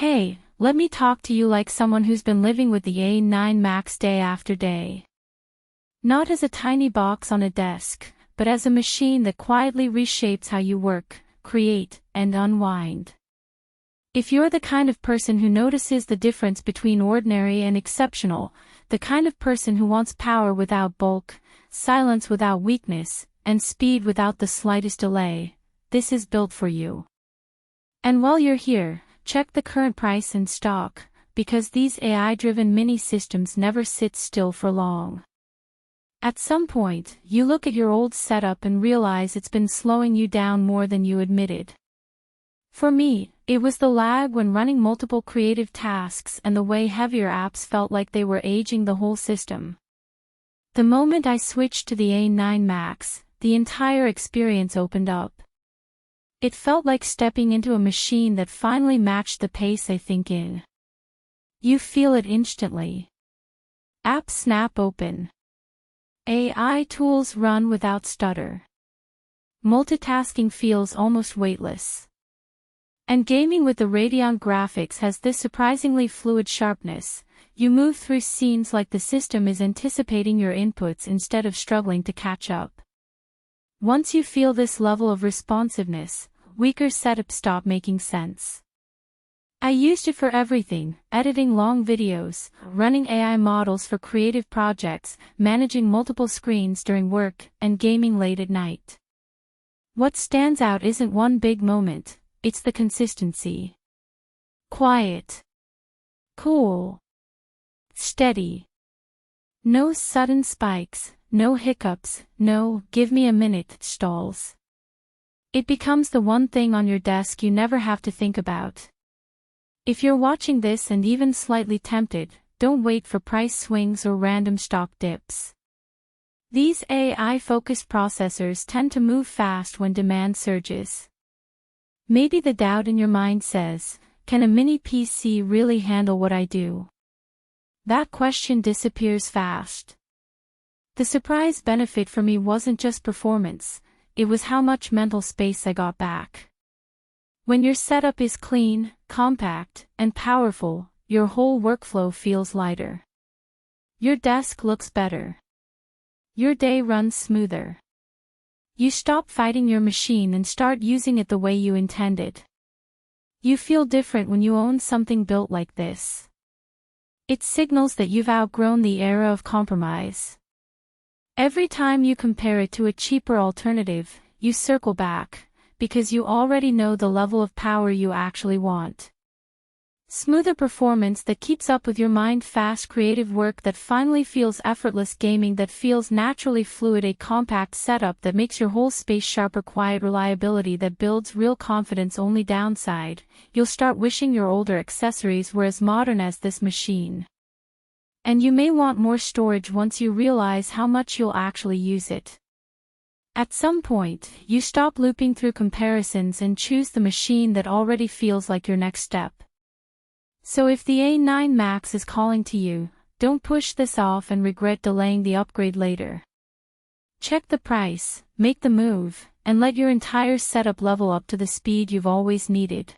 Hey, let me talk to you like someone who's been living with the A9 Max day after day. Not as a tiny box on a desk, but as a machine that quietly reshapes how you work, create, and unwind. If you're the kind of person who notices the difference between ordinary and exceptional, the kind of person who wants power without bulk, silence without weakness, and speed without the slightest delay, this is built for you. And while you're here, check the current price in stock, because these AI-driven mini-systems never sit still for long. At some point, you look at your old setup and realize it's been slowing you down more than you admitted. For me, it was the lag when running multiple creative tasks and the way heavier apps felt like they were aging the whole system. The moment I switched to the A9 Max, the entire experience opened up. It felt like stepping into a machine that finally matched the pace I think in. You feel it instantly. Apps snap open. AI tools run without stutter. Multitasking feels almost weightless. And gaming with the Radeon graphics has this surprisingly fluid sharpness. You move through scenes like the system is anticipating your inputs instead of struggling to catch up. Once you feel this level of responsiveness, weaker setups stop making sense. I used it for everything: editing long videos, running AI models for creative projects, managing multiple screens during work, and gaming late at night. What stands out isn't one big moment, it's the consistency. Quiet. Cool. Steady. No sudden spikes, no hiccups, no "give me a minute" stalls. It becomes the one thing on your desk you never have to think about. If you're watching this and even slightly tempted, don't wait for price swings or random stock dips. These AI-focused processors tend to move fast when demand surges. Maybe the doubt in your mind says, can a mini PC really handle what I do? That question disappears fast. The surprise benefit for me wasn't just performance, it was how much mental space I got back. When your setup is clean, compact, and powerful, your whole workflow feels lighter. Your desk looks better. Your day runs smoother. You stop fighting your machine and start using it the way you intended. You feel different when you own something built like this. It signals that you've outgrown the era of compromise. Every time you compare it to a cheaper alternative, you circle back, because you already know the level of power you actually want. Smoother performance that keeps up with your mind, fast creative work that finally feels effortless, gaming that feels naturally fluid, a compact setup that makes your whole space sharper, quiet reliability that builds real confidence. Only downside, you'll start wishing your older accessories were as modern as this machine. And you may want more storage once you realize how much you'll actually use it. At some point, you stop looping through comparisons and choose the machine that already feels like your next step. So if the A9 Max is calling to you, don't push this off and regret delaying the upgrade later. Check the price, make the move, and let your entire setup level up to the speed you've always needed.